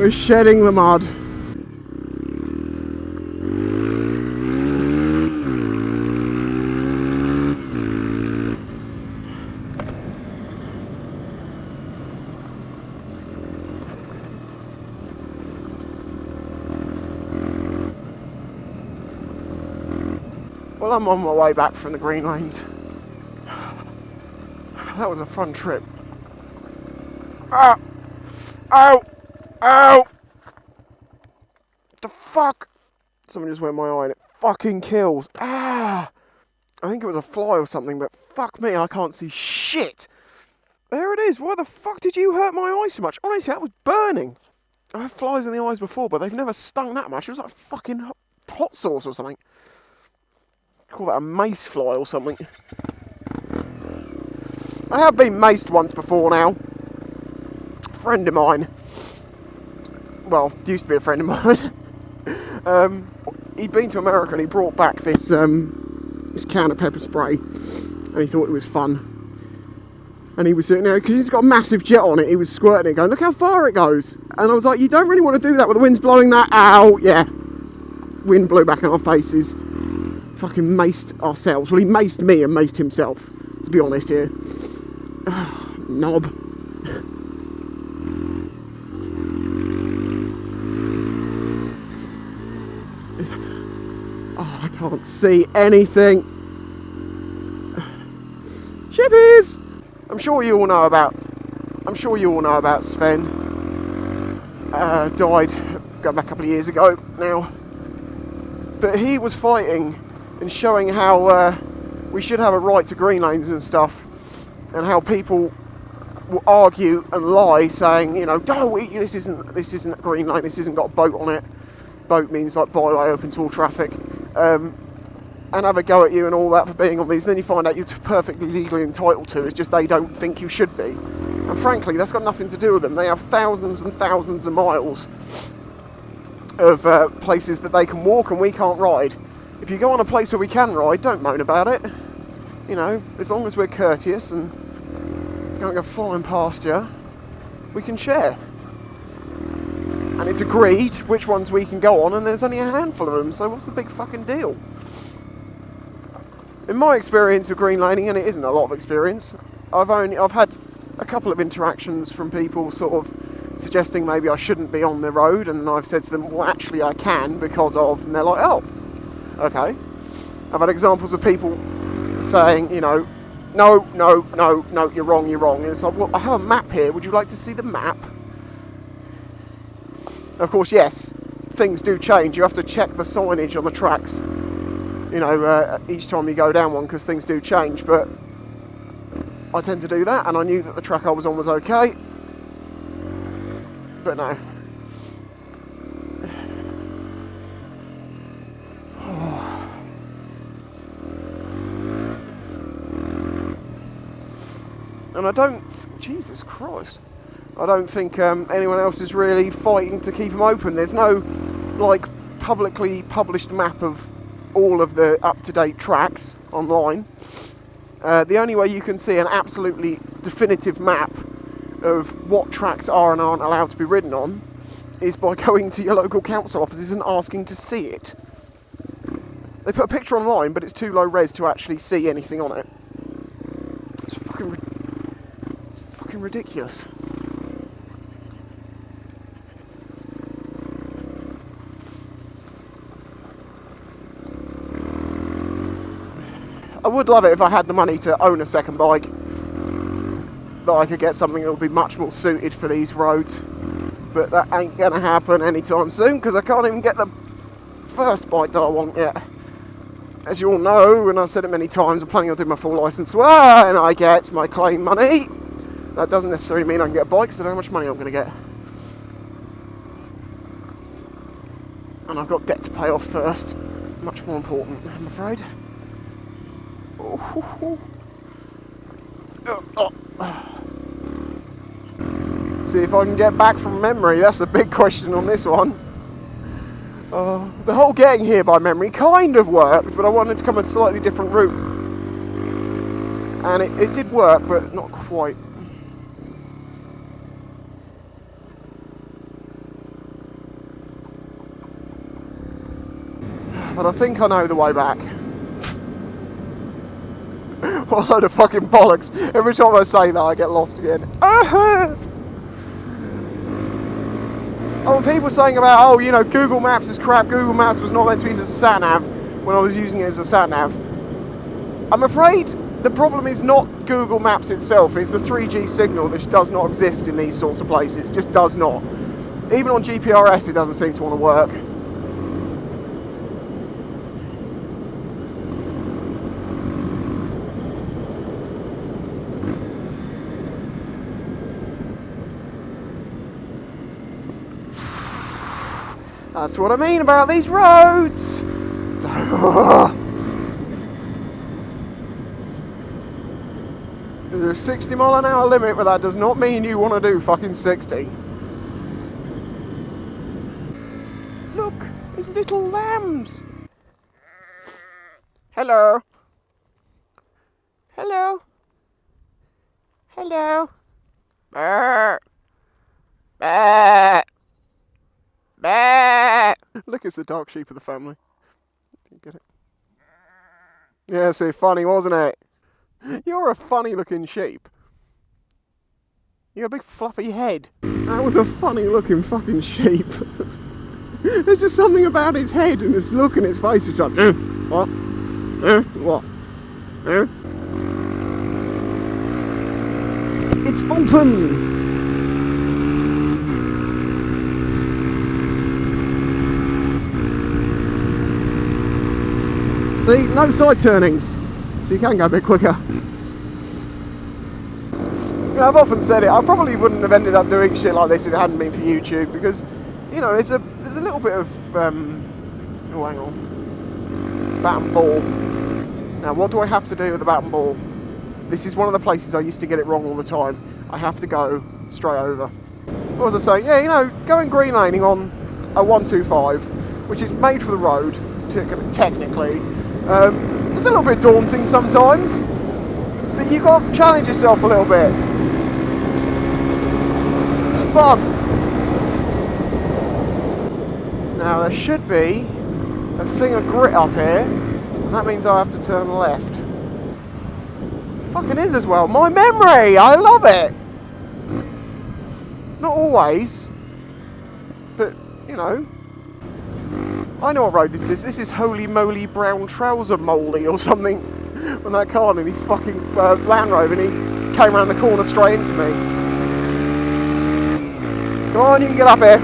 We're shedding the mud. Well, I'm on my way back from the green lanes. That was a fun trip. Ah! Ow! Ow! The fuck? Someone just went in my eye and it fucking kills. Ah! I think it was a fly or something, but fuck me, I can't see shit. There it is. Why the fuck did you hurt my eye so much? Honestly, that was burning. I had flies in the eyes before, but they've never stung that much. It was like fucking hot sauce or something. Call that a mace fly or something. I have been maced once before now. A friend of mine. Well, used to be a friend of mine. He'd been to America and he brought back this can of pepper spray, and he thought it was fun. And he was sitting there, because he's got a massive jet on it, he was squirting it, going, look how far it goes. And I was like, you don't really want to do that with the wind's blowing that out. Yeah. Wind blew back in our faces. Fucking maced ourselves. Well, he maced me and maced himself, to be honest here. Knob. Oh, I can't see anything. Shippies! I'm sure you all know about Sven. Died going back a couple of years ago now. But he was fighting and showing how we should have a right to green lanes and stuff, and how people will argue and lie, saying, you know, this isn't a green lane, this hasn't got a boat on it. Boat means like byway open to all traffic. And have a go at you and all that for being on these, and then you find out you're perfectly legally entitled to. It's just they don't think you should be. And frankly, that's got nothing to do with them. They have thousands and thousands of miles of places that they can walk and we can't ride. If you go on a place where we can ride, don't moan about it. You know, as long as we're courteous and don't go flying past you, we can share. And it's agreed which ones we can go on, and there's only a handful of them, so what's the big fucking deal? In my experience of green laning, and it isn't a lot of experience, I've had a couple of interactions from people sort of suggesting maybe I shouldn't be on the road, and I've said to them, well, actually I can because of, and they're like, oh, okay. I've had examples of people saying, you know, no, you're wrong, and it's like, well, I have a map here, would you like to see the map? Of course, yes, things do change. You have to check the signage on the tracks, you know, each time you go down one, because things do change, but I tend to do that, and I knew that the track I was on was okay, but no. And I don't, Jesus Christ, I don't think anyone else is really fighting to keep them open. There's no, like, publicly published map of all of the up-to-date tracks online. The only way you can see an absolutely definitive map of what tracks are and aren't allowed to be ridden on is by going to your local council offices and asking to see it. They put a picture online, but it's too low res to actually see anything on it. It's fucking ridiculous. I would love it if I had the money to own a second bike, that I could get something that would be much more suited for these roads, but that ain't gonna happen anytime soon because I can't even get the first bike that I want yet. As you all know, and I've said it many times, I'm planning on doing my full licence when I get my claim money. That doesn't necessarily mean I can get a bike, so I don't know how much money I'm going to get. And I've got debt to pay off first. Much more important, I'm afraid. See if I can get back from memory. That's the big question on this one. The whole getting here by memory kind of worked, but I wanted to come a slightly different route. And it did work, but not quite. But I think I know the way back. What a load of fucking bollocks. Every time I say that, I get lost again. Oh, and people saying about, oh, you know, Google Maps is crap. Google Maps was not meant to be as a sat-nav when I was using it as a sat-nav. I'm afraid the problem is not Google Maps itself. It's the 3G signal which does not exist in these sorts of places. It just does not. Even on GPRS, it doesn't seem to want to work. That's what I mean about these roads. There's a 60 mile an hour limit, but that does not mean you want to do fucking 60. Look, there's little lambs. Hello. Hello. Hello. Burr. Burr. Burr. Look, it's the dark sheep of the family. You get it? Yeah, so funny, wasn't it? You're a funny looking sheep. You got a big fluffy head. That was a funny looking fucking sheep. There's just something about his head and his look and his face. It's like, what? What? It's open! See, no side turnings, so you can go a bit quicker. You know, I've often said it, I probably wouldn't have ended up doing shit like this if it hadn't been for YouTube, because, you know, there's a little bit of, oh, hang on, bat and ball. Now, what do I have to do with the bat and ball? This is one of the places I used to get it wrong all the time. I have to go straight over. What was I saying? Yeah, you know, going green laning on a 125, which is made for the road, technically. It's a little bit daunting sometimes, but you've got to challenge yourself a little bit. It's fun. Now there should be a thing of grit up here, and that means I have to turn left. Fucking is as well. My memory! I love it! Not always, but, you know, I know what road this is. This is Holy Moly Brown Trouser Moley or something. When that car nearly fucking Land Rover and he came around the corner straight into me. Come on, you can get up here.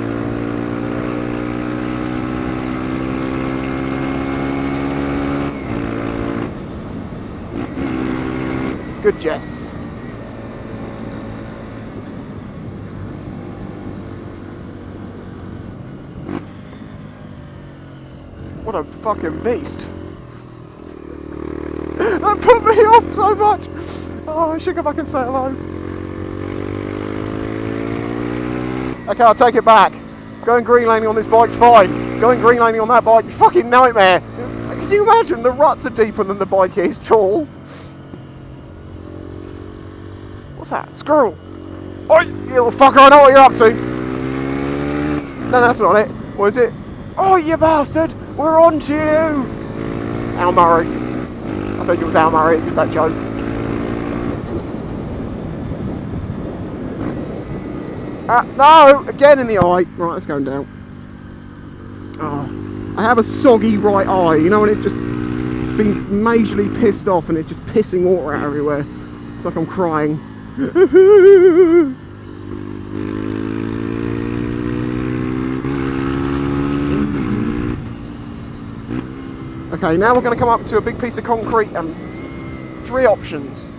Good Jess. What a fucking beast. That put me off so much. Oh, I should go back and say hello. Okay, I'll take it back. Going green laning on this bike's fine. Going green laning on that bike is fucking nightmare. Can you imagine? The ruts are deeper than the bike is tall. What's that? Squirrel. Oh, you little fucker, I know what you're up to. No, that's not it. What is it? Oh, you bastard. We're on to you. Al Murray. I think it was Al Murray that did that joke. No! Again in the eye. Right, it's going down. Oh, I have a soggy right eye. You know when it's just been majorly pissed off and it's just pissing water out everywhere. It's like I'm crying. Okay, now we're going to come up to a big piece of concrete and 3 options.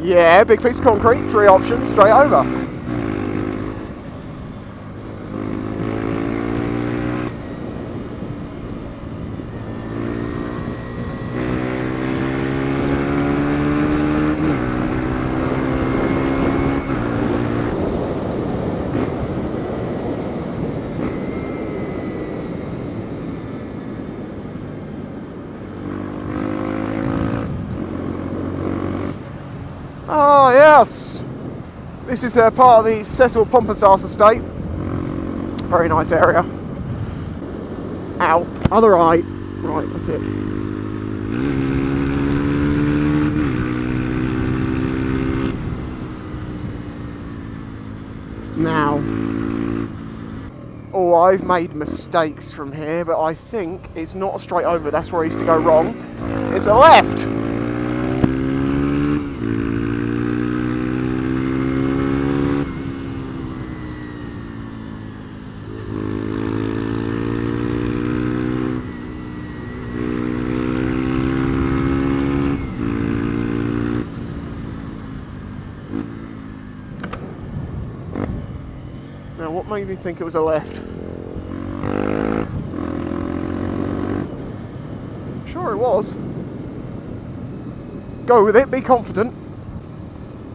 Yeah, big piece of concrete, 3 options, straight over. Oh yes, this is part of the Cecil Pompasas estate. Very nice area. Out. Other eye. Right, that's it. Now. Oh, I've made mistakes from here, but I think it's not a straight over. That's where I used to go wrong. It's a left. Now, what made me think it was a left? Sure it was. Go with it, be confident.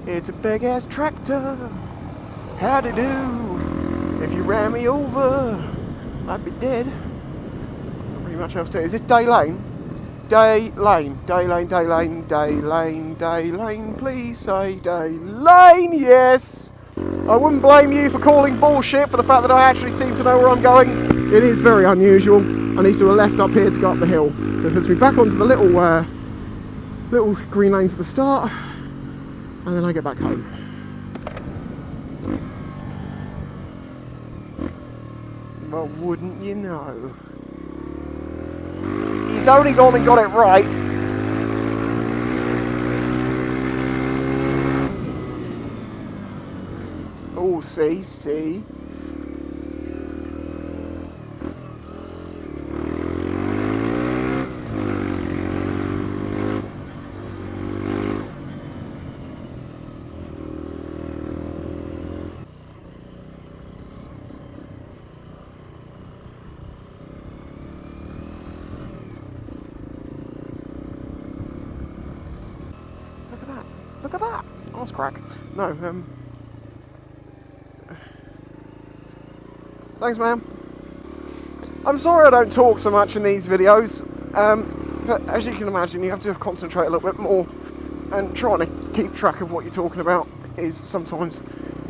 It's a big ass tractor. How'd it do? If you ran me over, I'd be dead. Not really much else to do. Is this Day Lane? Day Lane, Day Lane, Day Lane, Day Lane, Day Lane, please say Day Lane, yes! I wouldn't blame you for calling bullshit for the fact that I actually seem to know where I'm going. It is very unusual. I need to do a left up here to go up the hill. It puts me back onto the little green lanes at the start, and then I get back home. But wouldn't you know? He's only gone and got it right. Oh, see. Look at that. Arse crack. No, thanks, ma'am. I'm sorry I don't talk so much in these videos, but as you can imagine, you have to concentrate a little bit more, and trying to keep track of what you're talking about is sometimes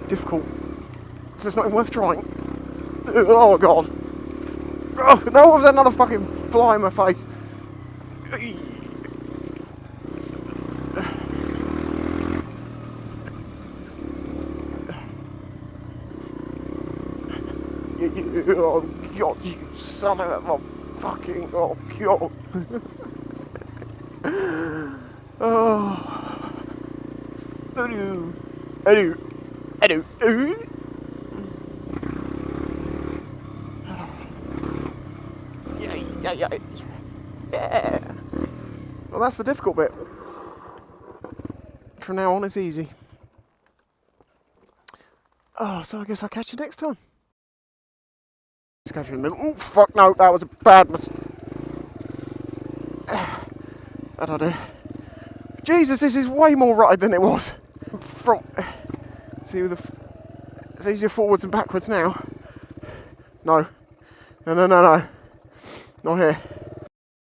difficult, so it's not even worth trying. Oh, God. Oh, no, there's another fucking fly in my face. Oh, God, you son of a fucking... Oh, God. Oh. Hello. Yeah. Well, that's the difficult bit. From now on, it's easy. Oh, so I guess I'll catch you next time. Oh, fuck no, that was a bad mistake. I don't know. Jesus, this is way more right than it was. See, it's easier forwards and backwards now. No. Not here.